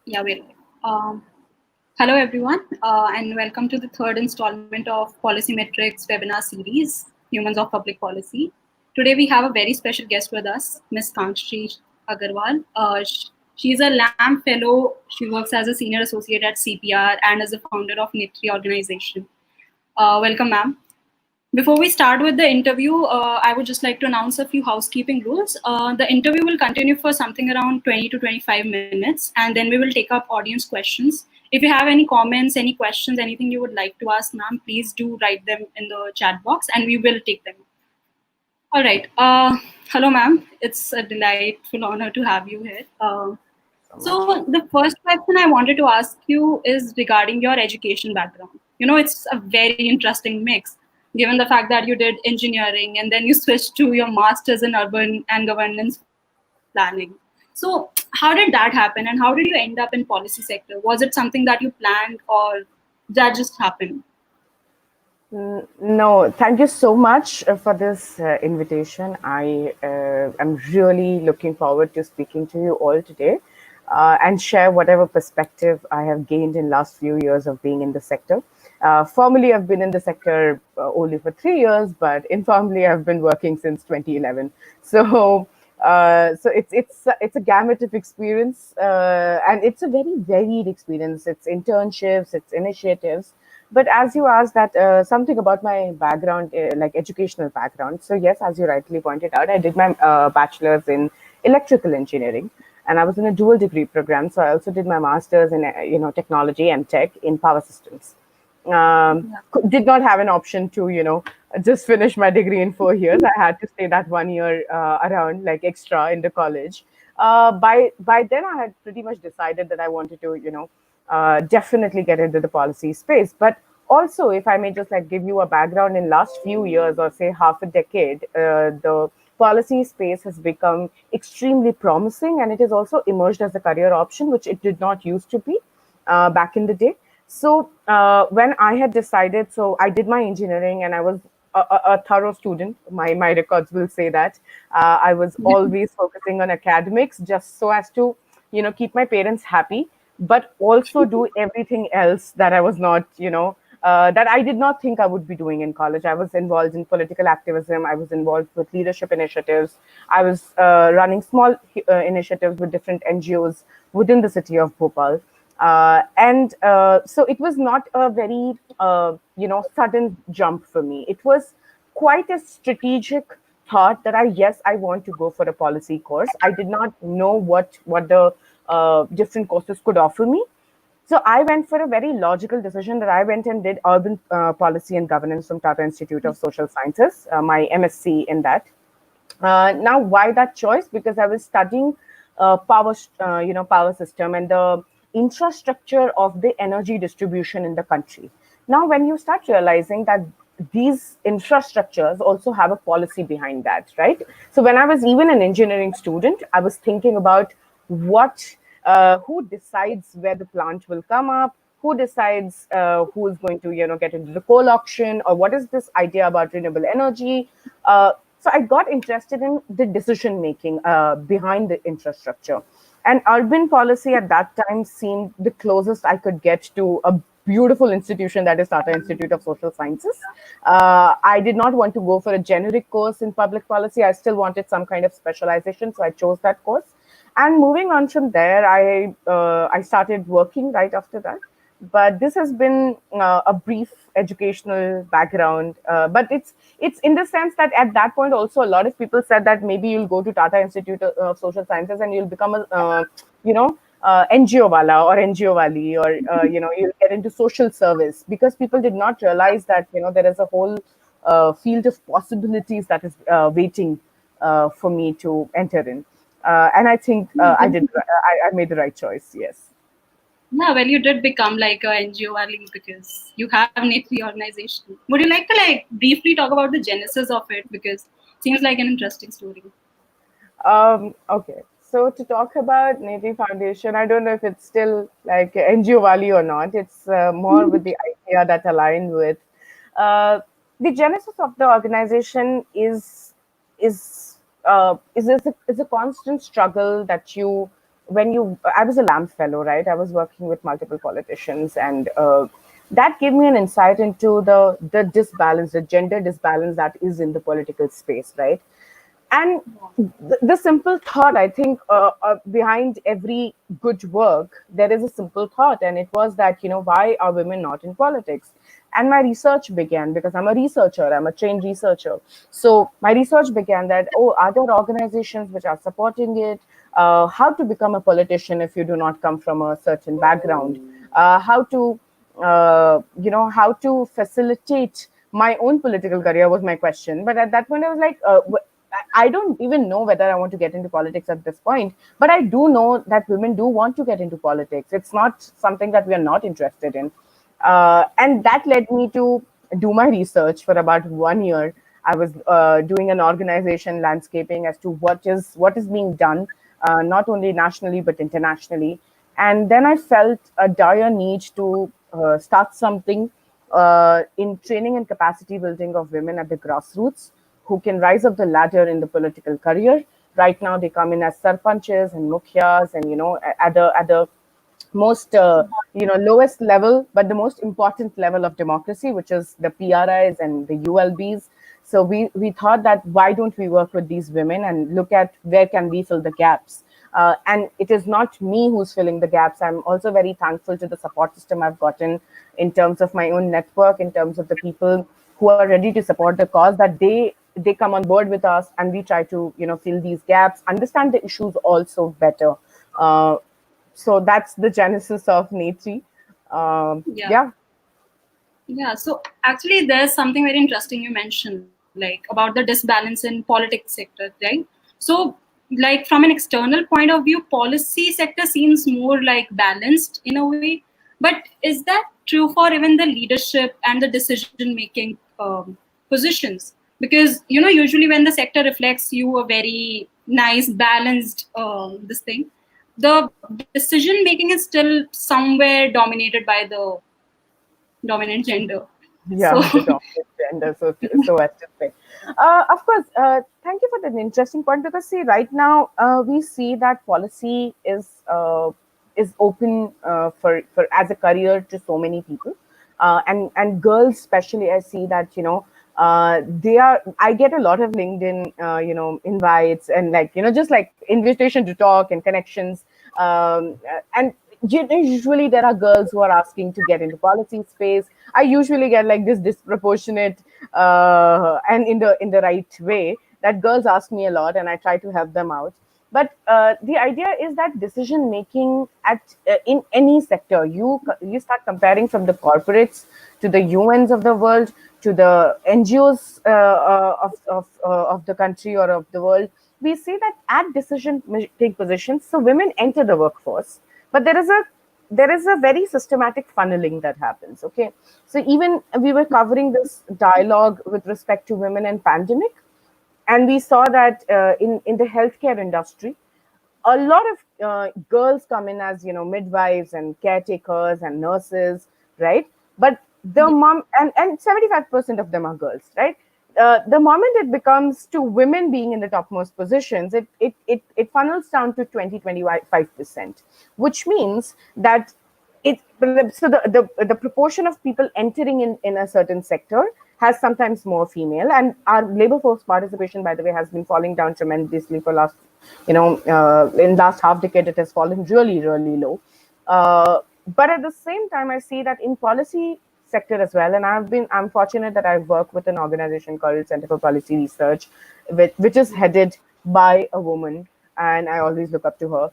Yeah, we're live. Hello, everyone, and welcome to the third installment of Policy Metrics webinar series, Humans of Public Policy. Today, we have a very special guest with us, Ms. Kangshri Agarwal. She's a LAM Fellow. She works as a Senior Associate at CPR and as a founder of NITRI organization. Welcome, ma'am. Before we start with the interview, I would just like to announce a few housekeeping rules. The interview will continue for something around 20 to 25 minutes, and then we will take up audience questions. If you have any comments, any questions, anything you would like to ask, ma'am, please do write them in the chat box, and we will take them. All right. Hello, ma'am. It's a delightful honor to have you here. So the first question I wanted to ask you is regarding your education background. It's a very interesting mix, given the fact that you did engineering and then you switched to your master's in urban and governance planning. So how did that happen, and how did you end up in policy sector? Was it something that you planned, or that just happened? No, thank you so much for this invitation. I am really looking forward to speaking to you all today and share whatever perspective I have gained in last few years of being in the sector. Formally, I've been in the sector only for 3 years, but informally, I've been working since 2011. So it's a gamut of experience, and it's a very varied experience. It's internships, it's initiatives. But as you asked that something about my background, like educational background. So yes, as you rightly pointed out, I did my bachelor's in electrical engineering, and I was in a dual degree program. So I also did my master's in technology and tech in power systems. Did not have an option to just finish my degree in 4 years. I had to stay that 1 year around like extra in the college. By then I had pretty much decided that I wanted to definitely get into the policy space. But also, if I may just like give you a background, in last few years or say half a decade, the policy space has become extremely promising, and it has also emerged as a career option, which it did not used to be back in the day. So when I had decided, so I did my engineering, and I was a thorough student. My records will say that I was always focusing on academics, just so as to keep my parents happy, but also do everything else that I was not, that I did not think I would be doing in college. I was involved in political activism. I was involved with leadership initiatives. I was running small initiatives with different NGOs within the city of Bhopal. And so it was not a very, sudden jump for me. It was quite a strategic thought that yes, I want to go for a policy course. I did not know what the different courses could offer me. So I went for a very logical decision that I went and did urban policy and governance from Tata Institute of Social Sciences, my MSc in that. Now, why that choice? Because I was studying power system and the infrastructure of the energy distribution in the country. Now, when you start realizing that these infrastructures also have a policy behind that, right? So when I was even an engineering student, I was thinking about who decides where the plant will come up, who decides who is going to get into the coal auction, or what is this idea about renewable energy. So I got interested in the decision making behind the infrastructure. And urban policy at that time seemed the closest I could get to a beautiful institution, that is Tata Institute of Social Sciences. I did not want to go for a generic course in public policy. I still wanted some kind of specialization, so I chose that course. And moving on from there, I started working right after that. But this has been a brief educational background. But it's in the sense that at that point also a lot of people said that maybe you'll go to Tata Institute of Social Sciences and you'll become a NGO wala or NGO wali, or you'll get into social service, because people did not realize that there is a whole field of possibilities that is waiting for me to enter in. And I think I made the right choice. Yes. Yeah, well, you did become like a NGO Ali because you have NITRI organization. Would you like to like briefly talk about the genesis of it, because it seems like an interesting story. Okay. So to talk about NITRI Foundation, I don't know if it's still like NGO Valley or not. It's more with the idea that aligned with the genesis of the organization is a constant struggle that you I was a LAMP fellow, right? I was working with multiple politicians, and that gave me an insight into the disbalance, the gender disbalance that is in the political space, right? And the simple thought, I think, behind every good work, there is a simple thought, and it was that, why are women not in politics? And my research began because I'm a researcher, I'm a trained researcher. So my research began that, oh, are there organizations which are supporting it? How to become a politician if you do not come from a certain background? How to facilitate my own political career was my question. But at that point, I was like, I don't even know whether I want to get into politics at this point, but I do know that women do want to get into politics. It's not something that we are not interested in. And that led me to do my research for about 1 year. I was doing an organization landscaping as to what is being done, not only nationally but internationally. And then I felt a dire need to start something in training and capacity building of women at the grassroots who can rise up the ladder in the political career. Right now, they come in as sarpanches and mukhyas, and at the most lowest level, but the most important level of democracy, which is the PRIs and the ULBs. So we thought that why don't we work with these women and look at where can we fill the gaps. And it is not me who's filling the gaps. I'm also very thankful to the support system I've gotten in terms of my own network, in terms of the people who are ready to support the cause, that they come on board with us, and we try to fill these gaps, understand the issues also better. Uh, so that's the genesis of Netri. Yeah. Yeah. Yeah, so actually, there's something very interesting you mentioned, like about the disbalance in politics sector, right? So, like from an external point of view, policy sector seems more like balanced in a way. But is that true for even the leadership and the decision-making positions? Because usually when the sector reflects you a very nice, balanced this thing, the decision-making is still somewhere dominated by the dominant gender. So Yeah, the dominant gender, so as to say. Of course, thank you for that interesting point, because see, right now we see that policy is open for as a career to so many people, and girls especially. I see that they are. I get a lot of LinkedIn invites, and just like invitation to talk and connections, and usually there are girls who are asking to get into policy space. I usually get like this disproportionate and in the right way, that girls ask me a lot, and I try to help them out. But the idea is that decision making at in any sector, you start comparing from the corporates to the UNs of the world to the NGOs of the country or of the world. We see that at decision making positions, so women enter the workforce, but there is a very systematic funneling that happens. Okay, so even we were covering this dialogue with respect to women and pandemic, and we saw that in the healthcare industry, a lot of girls come in as midwives and caretakers and nurses, right? But the mom and 75% of them are girls, right? The moment it becomes to women being in the topmost positions, it funnels down to 20-25%, which means that it so the proportion of people entering in a certain sector has sometimes more female, and our labor force participation, by the way, has been falling down tremendously for last in last half decade. It has fallen really low. But at the same time, I see that in policy sector as well, and I'm fortunate that I work with an organization called Center for Policy Research, which is headed by a woman, and I always look up to her.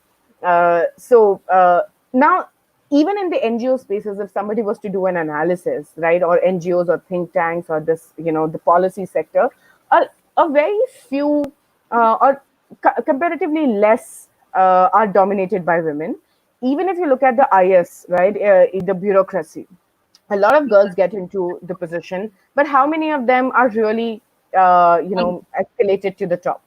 Now, even in the NGO spaces, if somebody was to do an analysis, right, or NGOs or think tanks or this, the policy sector, a very few or comparatively less are dominated by women. Even if you look at the IS, right, the bureaucracy, a lot of girls get into the position, but how many of them are really, escalated to the top?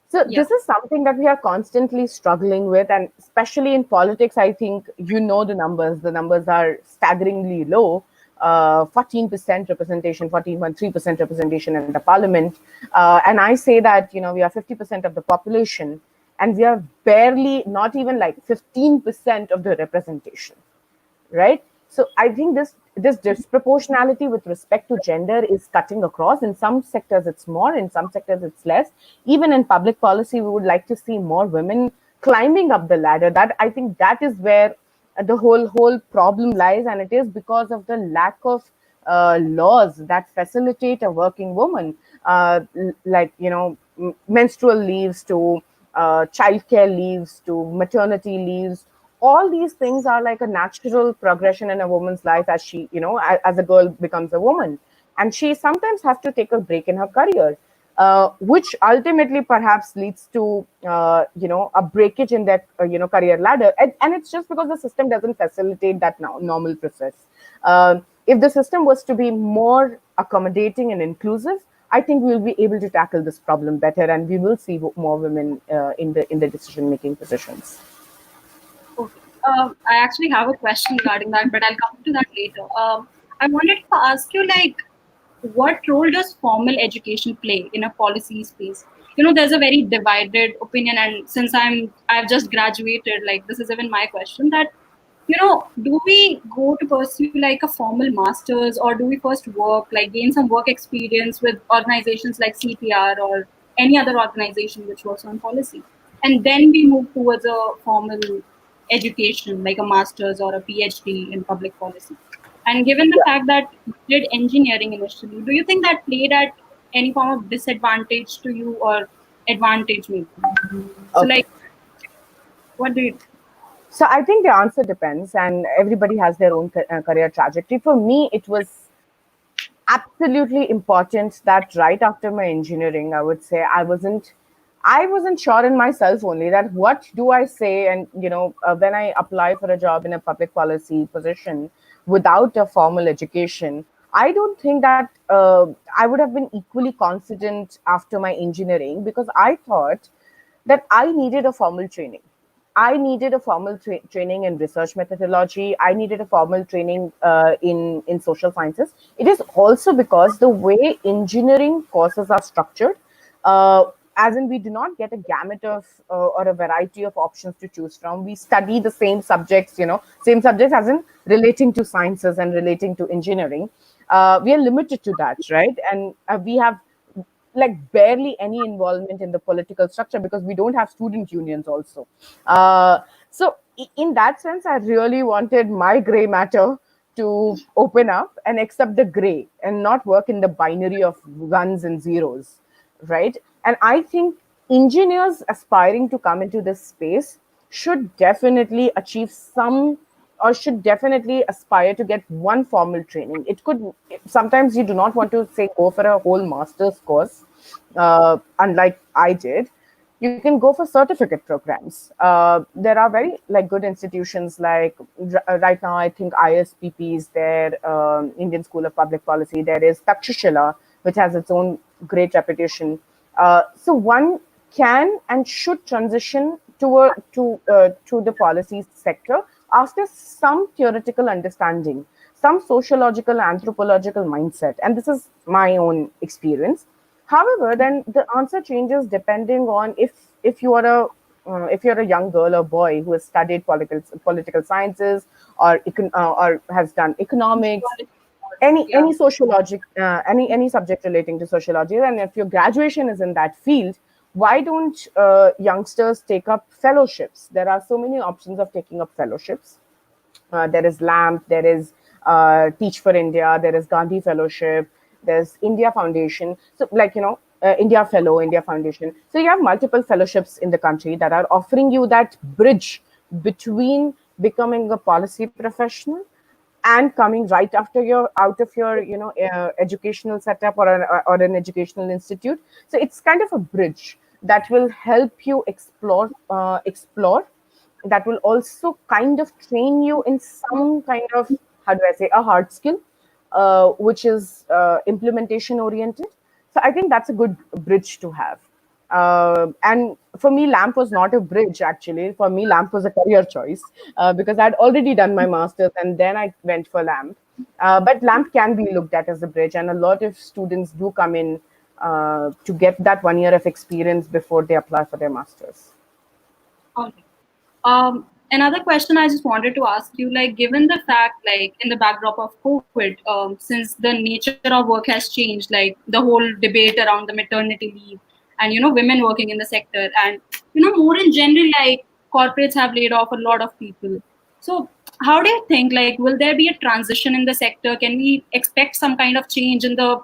So yeah, this is something that we are constantly struggling with, and especially in politics, I think the numbers. The numbers are staggeringly low. 14% representation, 14.3% representation in the parliament, and I say that we are 50% of the population, and we are barely, not even like 15% of the representation, right? So I think this disproportionality with respect to gender is cutting across. In some sectors it's more, in some sectors it's less. Even in public policy, we would like to see more women climbing up the ladder. That, I think, that is where the whole problem lies, and it is because of the lack of laws that facilitate a working woman, like, menstrual leaves to childcare leaves to maternity leaves. All these things are like a natural progression in a woman's life as she, as a girl becomes a woman, and she sometimes has to take a break in her career, which ultimately perhaps leads to a breakage in that career ladder, and it's just because the system doesn't facilitate that normal process. If the system was to be more accommodating and inclusive, I think we'll be able to tackle this problem better, and we will see more women in the decision making positions. Okay. I actually have a question regarding that, but I'll come to that later. I wanted to ask you, like, what role does formal education play in a policy space? There's a very divided opinion, and since I've just graduated, like, this is even my question that, do we go to pursue like a formal master's, or do we first work, like gain some work experience with organizations like CPR or any other organization which works on policy, and then we move towards a formal education like a master's or a PhD in public policy? And given the fact that you did engineering initially, do you think that played at any form of disadvantage to you or advantage maybe? So, Okay. like, what do you think? So I think the answer depends, and everybody has their own career trajectory. For me, it was absolutely important that right after my engineering, I would say I wasn't sure in myself only that what do I say, and when I apply for a job in a public policy position without a formal education, I don't think that I would have been equally confident after my engineering, because I thought that I needed a formal training. I needed a formal training in research methodology. I needed a formal training in social sciences. It is also because the way engineering courses are structured, as in we do not get a gamut of or a variety of options to choose from. We study the same subjects, same subjects as in relating to sciences and relating to engineering. We are limited to that, right? And we have like barely any involvement in the political structure because we don't have student unions also. In that sense, I really wanted my gray matter to open up and accept the gray and not work in the binary of ones and zeros, right? And I think engineers aspiring to come into this space should definitely achieve some, or should definitely aspire to get one formal training. It could, sometimes you do not want to say go for a whole master's course, unlike I did. You can go for certificate programs. There are very like good institutions like right now I think ISPP is there, Indian School of Public Policy. There is Takshashila, which has its own great reputation. So one can and should transition to the policy sector after some theoretical understanding, some sociological, anthropological mindset, and this is my own experience. However, then the answer changes depending on if you are if you're a young girl or boy who has studied political sciences or has done economics, Yeah. any sociologic any subject relating to sociology, and if your graduation is in that field, why don't youngsters take up fellowships? There are so many options of taking up fellowships. There is LAMP, there is Teach for India, there is Gandhi Fellowship, there's India Foundation. So, like, India Fellow, India Foundation. So, you have multiple fellowships in the country that are offering you that bridge between becoming a policy professional and coming right after you're out of your educational setup or an educational institute. So it's kind of a bridge that will help you explore, that will also kind of train you in some kind of, how do I say, a hard skill, which is implementation oriented. So I think that's a good bridge to have. And for me, LAMP was not a bridge, actually. For me, LAMP was a career choice because I'd already done my master's and then I went for LAMP. But LAMP can be looked at as a bridge, and a lot of students do come in to get that 1 year of experience before they apply for their master's. Okay. Another question I just wanted to ask you, like, given the fact, like, in the backdrop of COVID, since the nature of work has changed, like the whole debate around the maternity leave, and women working in the sector, and more in general, like corporates have laid off a lot of people. So, how do you think, like, will there be a transition in the sector? Can we expect some kind of change in the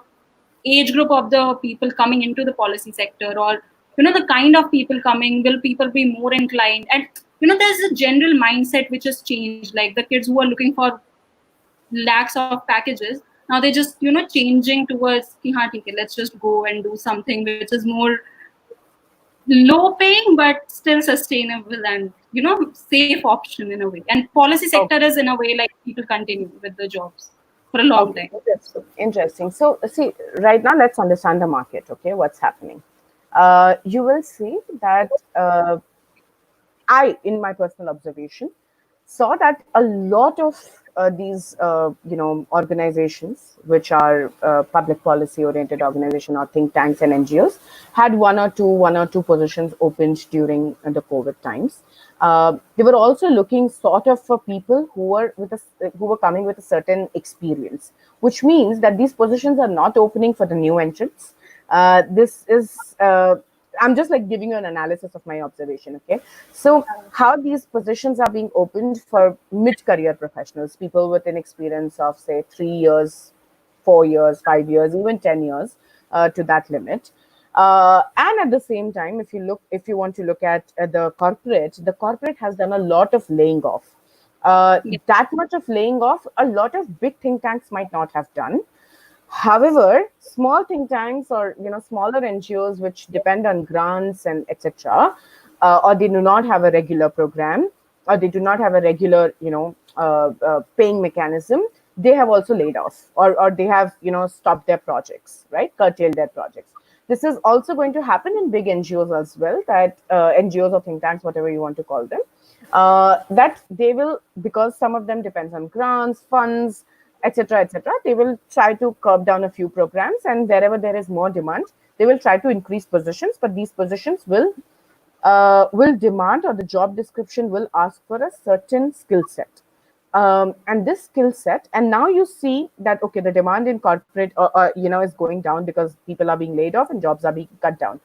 age group of the people coming into the policy sector, or the kind of people coming, will people be more inclined? And there's a general mindset which has changed, like the kids who are looking for lakhs of packages, now they're just changing towards ki, haan, theek hai, let's just go and do something which is more low paying but still sustainable and safe option in a way. And policy Oh, sector is in a way like people continue with the jobs for a long okay, time. interesting. Interesting. So, see, right now, let's understand the market. Okay, what's happening? You will see that I, in my personal observation, saw that a lot of these, organizations, which are public policy oriented organization or think tanks and NGOs, had one or two positions opened during the COVID times. They were also looking sort of for people who were coming with a certain experience, which means that these positions are not opening for the new entrants. This is I'm just like giving you an analysis of my observation. Okay, so how these positions are being opened for mid-career professionals, people with an experience of say 3 years, 4 years, 5 years, even 10 years, to that limit. And at the same time, if you want to look at the corporate has done a lot of laying off. Yeah. That much of laying off, a lot of big think tanks might not have done. However, small think tanks or smaller NGOs which depend on grants and etc., or they do not have a regular program, or they do not have a regular paying mechanism, they have also laid off, or they have stopped their projects, right, curtailed their projects. This is also going to happen in big NGOs as well, that NGOs or think tanks, whatever you want to call them, that they will, because some of them depends on grants, funds, etc., etc. They will try to curb down a few programs, and wherever there is more demand, they will try to increase positions. But these positions will demand, or the job description will ask for a certain skill set. And this skill set, and now you see that okay, the demand in corporate is going down because people are being laid off and jobs are being cut down.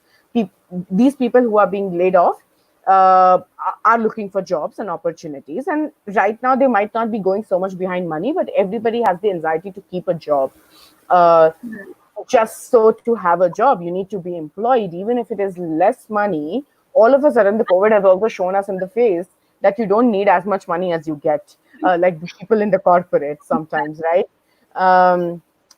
These people who are being laid off are looking for jobs and opportunities, and right now they might not be going so much behind money, but everybody has the anxiety to keep a job. uh, just so to have a job, you need to be employed, even if it is less money. All of a sudden, the COVID has also shown us in the face that you don't need as much money as you get, like the people in the corporate sometimes, right?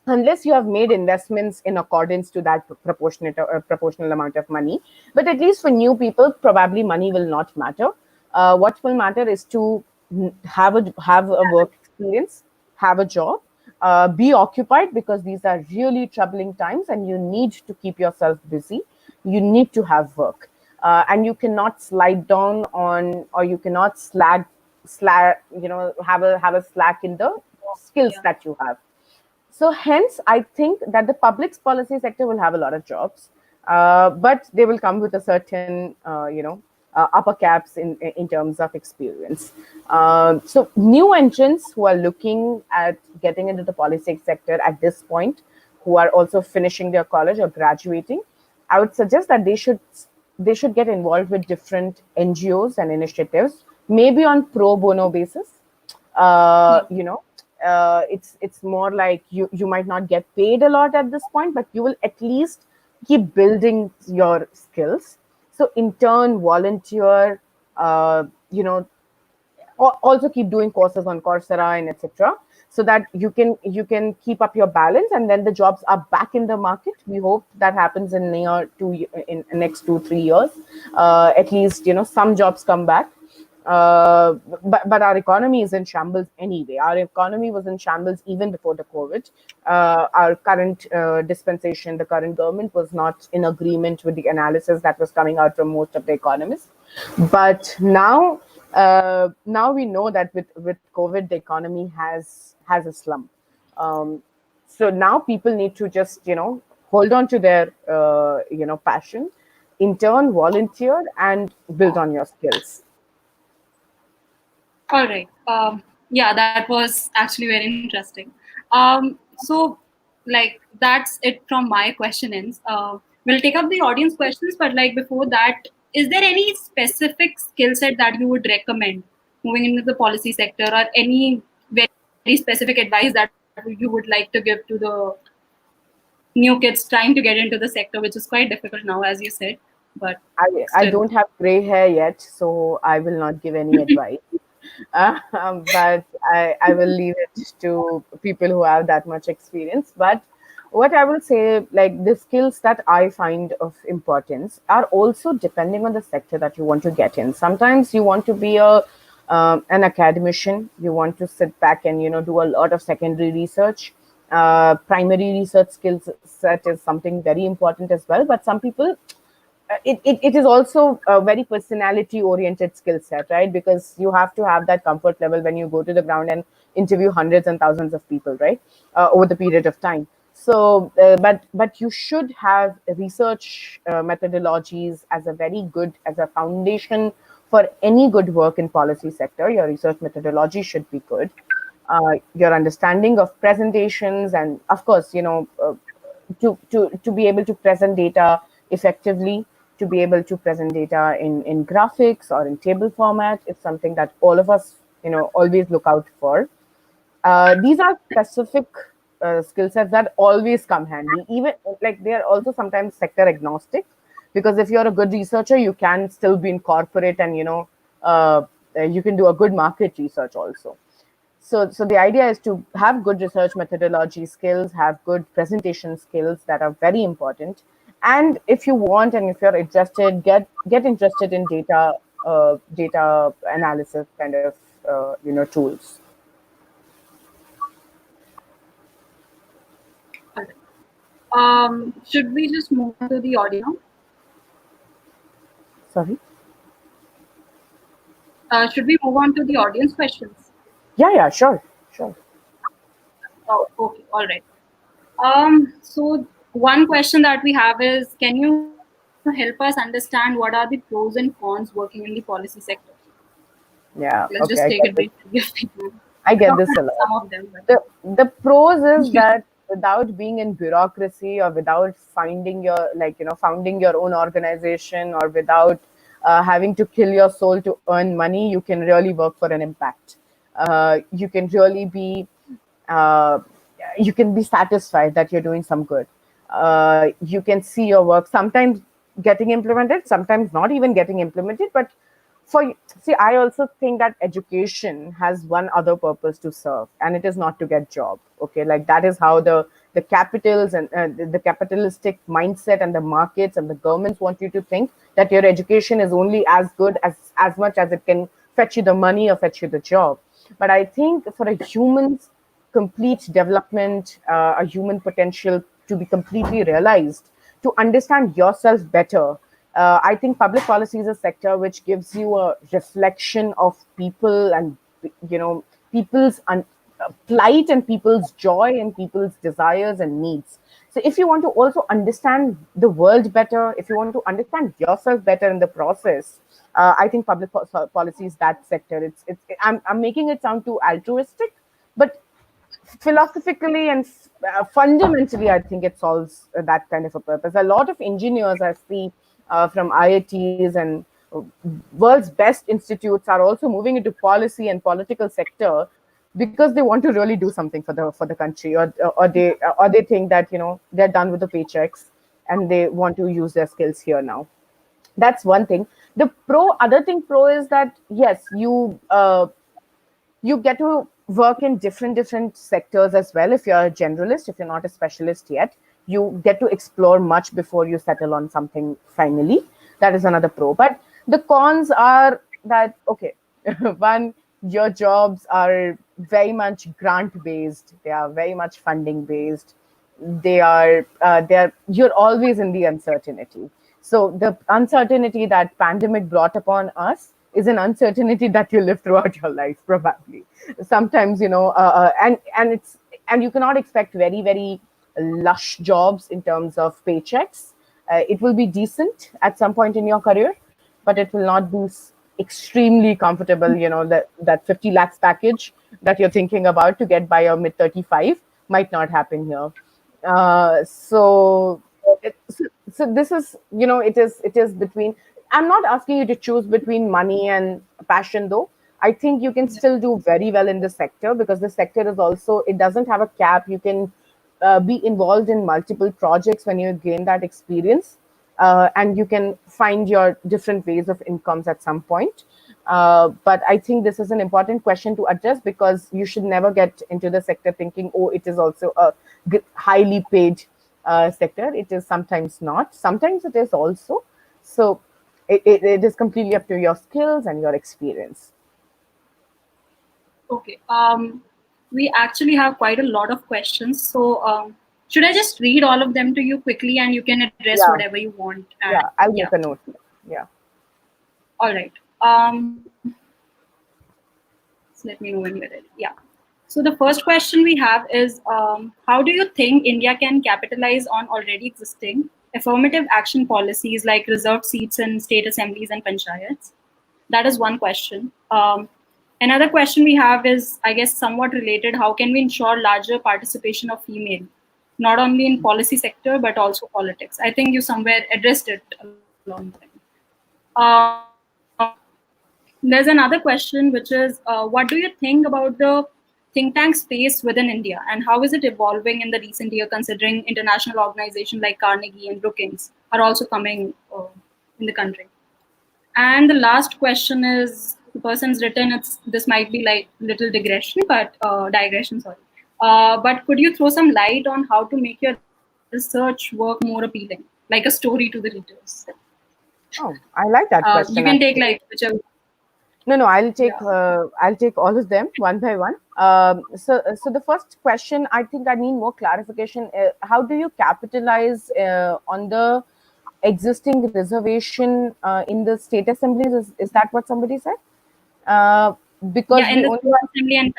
Unless you have made investments in accordance to that proportional amount of money. But at least for new people, probably money will not matter. What will matter is to have a work experience, have a job, be occupied, because these are really troubling times and you need to keep yourself busy. You need to have work, and you cannot slide down on, or you cannot have a slack in the skills Yeah. that you have. So hence, I think that the public policy sector will have a lot of jobs, but they will come with a certain, upper caps in terms of experience. So new entrants who are looking at getting into the policy sector at this point, who are also finishing their college or graduating, I would suggest that they should get involved with different NGOs and initiatives, maybe on pro bono basis. uh, Yeah. you know it's more like you might not get paid a lot at this point, but you will at least keep building your skills. So in turn, volunteer, uh, you know also keep doing courses on Coursera and etc., so that you can keep up your balance, and then the jobs are back in the market. We hope that happens in in next 2 3 years. At least some jobs come back. But our economy is in shambles anyway. Our economy was in shambles even before the COVID. Our current dispensation, the current government was not in agreement with the analysis that was coming out from most of the economists. But now we know that with COVID, the economy has a slump. Um, so now people need to just hold on to their passion, intern, volunteer, and build on your skills. All right. Yeah, that was actually very interesting. So, like, that's it from my question ends. We'll take up the audience questions, but like before that, is there any specific skill set that you would recommend moving into the policy sector, or any very specific advice that you would like to give to the new kids trying to get into the sector, which is quite difficult now, as you said, but I still. don't have gray hair yet, so I will not give any advice. But I will leave it to people who have that much experience. But what I will say, like the skills that I find of importance are also depending on the sector that you want to get in. Sometimes you want to be an academician. You want to sit back and do a lot of secondary research. Primary research skills set is something very important as well. But some people it is also a very personality oriented skill set, right? Because you have to have that comfort level when you go to the ground and interview hundreds and thousands of people, right? Over the period of time. So but you should have research methodologies as a very good as a foundation for any good work in policy sector. Your research methodology should be good. Your understanding of presentations, and of course to be able to present data effectively, to be able to present data in graphics or in table format is something that all of us always look out for. These are specific skill sets that always come handy, even like they are also sometimes sector agnostic, because if you're a good researcher you can still be in corporate and you can do a good market research also. So the idea is to have good research methodology skills, have good presentation skills that are very important. And if you want and if you're interested, get interested in data analysis kind of tools. Should we just move on to the audio now? Sorry. Should we move on to the audience questions? Yeah, sure, sure. Oh, okay, all right. So one question that we have is, can you help us understand what are the pros and cons working in the policy sector? Let's Yeah, just take okay, it briefly. I get this a Some lot. of them, but The pros is yeah. that without being in bureaucracy or without finding your founding your own organization or without having to kill your soul to earn money, you can really work for an impact. You can really be uh, you can be satisfied that you're doing some good. You can see your work sometimes getting implemented, sometimes not even getting implemented. But for see, I also think that education has one other purpose to serve, and it is not to get job. Okay, like that is how the capitals and the capitalistic mindset and the markets and the governments want you to think, that your education is only as good as much as it can fetch you the money or fetch you the job. But I think for a human's complete development, a human potential to be completely realized, to understand yourself better. I think public policy is a sector which gives you a reflection of people and people's plight and people's joy and people's desires and needs. So if you want to also understand the world better, if you want to understand yourself better in the process, I think policy is that sector. I'm making it sound too altruistic, but philosophically and fundamentally, I think it solves that kind of a purpose. A lot of engineers I see from IITs and world's best institutes are also moving into policy and political sector because they want to really do something for the country, or they think that they're done with the paychecks and they want to use their skills here now. That's one thing. The other thing pro is that yes, you get to work in different sectors as well. If you're a generalist, if you're not a specialist yet, you get to explore much before you settle on something finally. That is another pro. But the cons are that, okay, one, your jobs are very much grant based, they are very much funding based, you're always in the uncertainty. So the uncertainty that pandemic brought upon us is an uncertainty that you live throughout your life, probably. Sometimes and you cannot expect very lush jobs in terms of paychecks. It will be decent at some point in your career, but it will not be extremely comfortable. That 50 lakhs package that you're thinking about to get by your mid 35 might not happen here. So, so this is, it is between. I'm not asking you to choose between money and passion, though. I think you can still do very well in this sector, because the sector is also, it doesn't have a cap. You can be involved in multiple projects when you gain that experience, and you can find your different ways of incomes at some point. But I think this is an important question to address, because you should never get into the sector thinking, oh, it is also a highly paid sector. It is sometimes not. Sometimes it is also. So it is completely up to your skills and your experience. Okay. We actually have quite a lot of questions. So should I just read all of them to you quickly, and you can address Yeah, whatever you want? And yeah. I'll yeah. make a note. Yeah. All right. So let me know when you're ready. Yeah. So the first question we have is, how do you think India can capitalize on already existing affirmative action policies like reserved seats in state assemblies and panchayats? That is one question. Another question we have is, I guess, somewhat related. How can we ensure larger participation of female, not only in policy sector but also politics? I think you somewhere addressed it along the line. There's another question, which is, what do you think about the think tank space within India, and how is it evolving in the recent year, considering international organizations like Carnegie and Brookings are also coming in the country? And the last question is, the person's written, it's this might be like little digression, sorry. But could you throw some light on how to make your research work more appealing, like a story to the readers? Oh, I like that You question, can take actually. like whichever. No, Yeah. I'll take all of them one by one. So the first question, I think I need more clarification. How do you capitalize on the existing reservation in the state assemblies? Is that what somebody said? Uh, because Yeah, in we the only state have, assembly and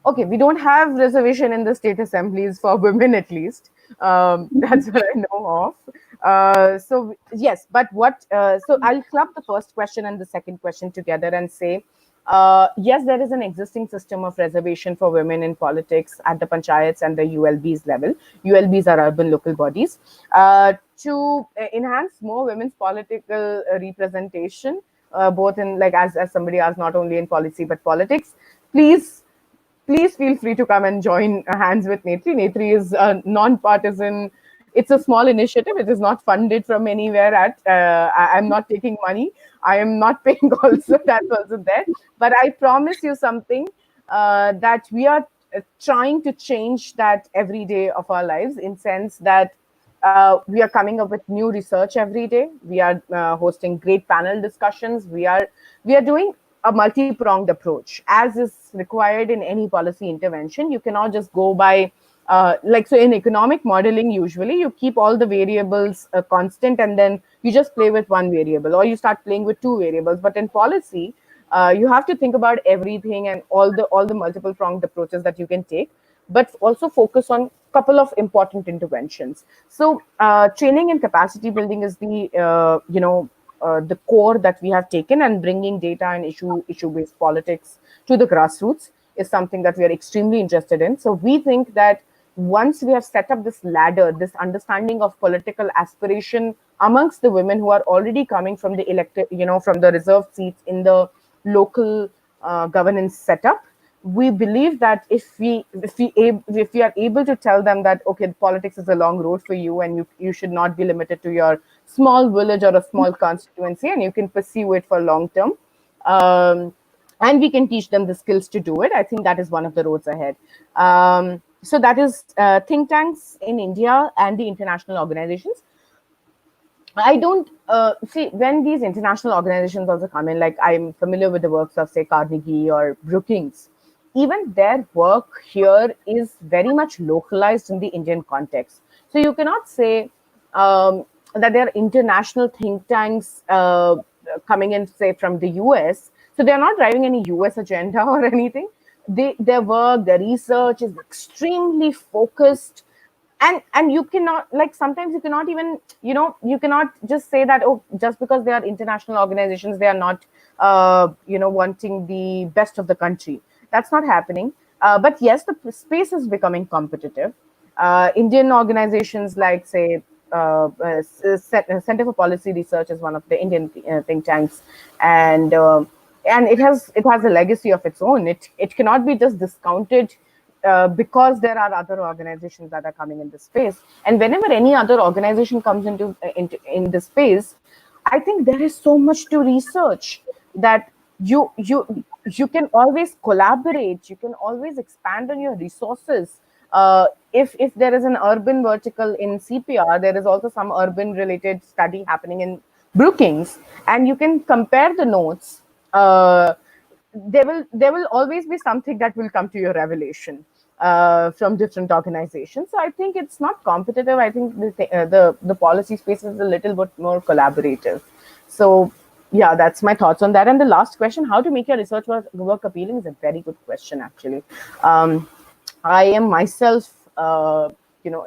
okay, we don't have reservation in the state assemblies for women, at least. That's what I know of. So yes, but what? So I'll club the first question and the second question together and say, yes, there is an existing system of reservation for women in politics at the panchayats and the ULBs level. ULBs are urban local bodies. To enhance more women's political representation, both in, like, as somebody asked, not only in policy but politics. Please feel free to come and join hands with Netri. Netri is a non-partisan. It's a small initiative. It is not funded from anywhere. I'm not taking money. I am not paying also. That's also there. But I promise you something, that we are trying to change that every day of our lives, in sense that we are coming up with new research every day. We are hosting great panel discussions. We are doing a multi-pronged approach, as is required in any policy intervention. You cannot just go by, like, so in economic modeling, usually you keep all the variables constant, and then you just play with one variable, or you start playing with two variables. But in policy, you have to think about everything and all the multiple pronged approaches that you can take, but also focus on couple of important interventions. So training and capacity building is the core that we have taken, and bringing data and issue-based politics to the grassroots is something that we are extremely interested in. So we think that once we have set up this ladder, this understanding of political aspiration amongst the women who are already coming from the elected, from the reserved seats in the local governance setup, we believe that if we are able to tell them that, okay, politics is a long road for you, and you should not be limited to your small village or a small constituency, and you can pursue it for long term, and we can teach them the skills to do it. I think that is one of the roads ahead. So that is think tanks in India and the international organizations. I don't see when these international organizations also come in. Like, I'm familiar with the works of, say, Carnegie or Brookings. Even their work here is very much localized in the Indian context. So you cannot say that there are international think tanks coming in, say, from the US. So they're not driving any US agenda or anything. Their work, their research is extremely focused and you cannot, like, sometimes you cannot even, you cannot just say that, oh, just because they are international organizations, they are not wanting the best of the country. That's not happening. But yes, the space is becoming competitive. Indian organizations like, say, Center for Policy Research is one of the Indian think tanks, and it has a legacy of its own. It cannot be just discounted because there are other organizations that are coming in this space. And whenever any other organization comes into in this space, I think there is so much to research that you can always collaborate. You can always expand on your resources. If there is an urban vertical in CPR, there is also some urban related study happening in Brookings, and you can compare the notes. There will always be something that will come to your revelation from different organizations. So I think it's not competitive. I think the policy space is a little bit more collaborative. So yeah, that's my thoughts on that. And the last question, how to make your research work appealing, is a very good question, actually. I am myself,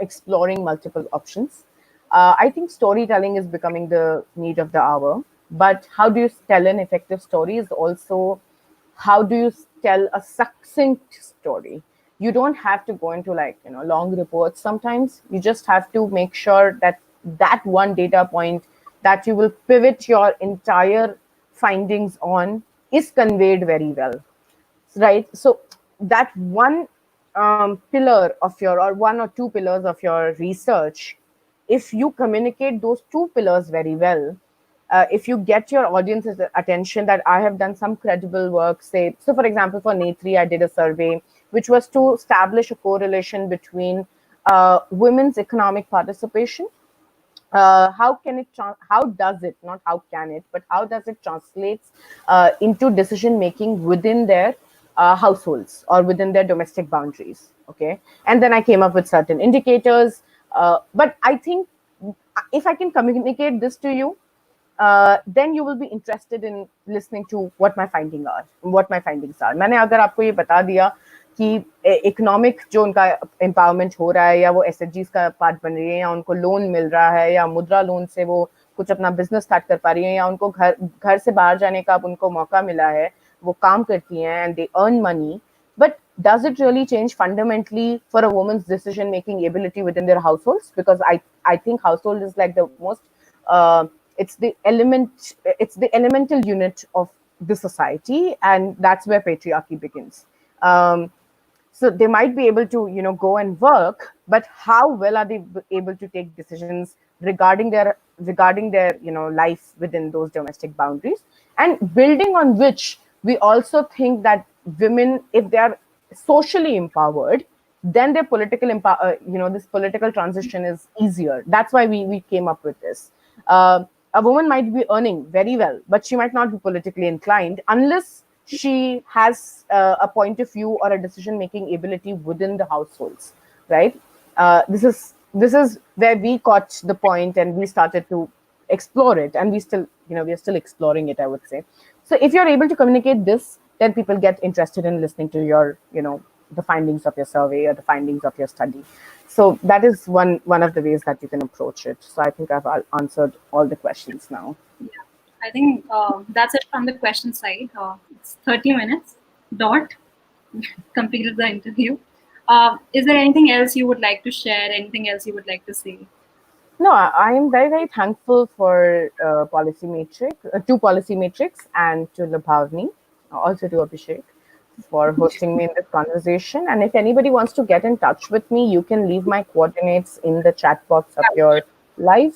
exploring multiple options. I think storytelling is becoming the need of the hour. But how do you tell an effective story is also how do you tell a succinct story. You don't have to go into, like, long reports. Sometimes you just have to make sure that that one data point that you will pivot your entire findings on is conveyed very well, right? So that one pillar of your, or one or two pillars of your research, if you communicate those two pillars very well, if you get your audience's attention that I have done some credible work, say, so for example, for NATRI, I did a survey which was to establish a correlation between women's economic participation. How does it, not how can it, but how does it translates into decision making within their households or within their domestic boundaries? Okay, and then I came up with certain indicators. But I think if I can communicate this to you, then you will be interested in listening to what my findings are. मैंने अगर आपको ये बता दिया कि economic जो उनका empowerment हो रहा है, या वो एसएचजीज का पार्ट बन रही है, या उनको लोन मिल रहा है, या मुद्रा लोन से वो कुछ अपना बिजनेस स्टार्ट कर पा रही है, या उनको घर से बाहर जाने का अब उनको मौका मिला है, वो काम करती हैं and they earn money. But does it really change fundamentally for a woman's decision making ability within their households? Because I think household is like the most it's the elemental unit of the society, and that's where patriarchy begins. So they might be able to go and work, but how well are they able to take decisions regarding their life within those domestic boundaries? And building on which, we also think that women, if they are socially empowered, then their this political transition is easier. That's why we came up with this. A woman might be earning very well, but she might not be politically inclined unless she has a point of view or a decision-making ability within the households, right? This is where we caught the point and we started to explore it, and we are still exploring it, I would say. So if you're able to communicate this, then people get interested in listening to your, the findings of your survey or the findings of your study. So that is one of the ways that you can approach it. So I think I've answered all the questions now. Yeah, I think that's it from the question side. It's 30 minutes dot completed the interview. Is there anything else you would like to share? Anything else you would like to say? No, I am very, very thankful for Policy Matrix, to Policy Matrix, and to Labhavni, also to Abhishek, for hosting me in this conversation. And if anybody wants to get in touch with me, you can leave my coordinates in the chat box of your live.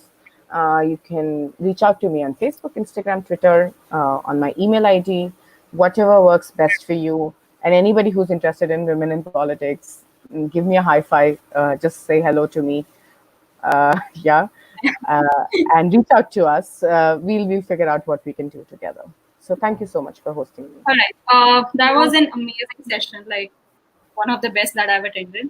You can reach out to me on Facebook, Instagram, Twitter, on my email ID, whatever works best for you. And anybody who's interested in women in politics, give me a high five. Just say hello to me. And reach out to us. We'll figure out what we can do together. So thank you so much for hosting me. All right. That was an amazing session, like one of the best that I've attended.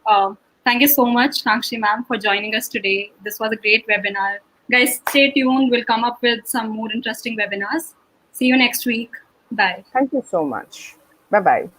Thank you so much, Sakshi ma'am, for joining us today. This was a great webinar. Guys, stay tuned. We'll come up with some more interesting webinars. See you next week. Bye. Thank you so much. Bye-bye.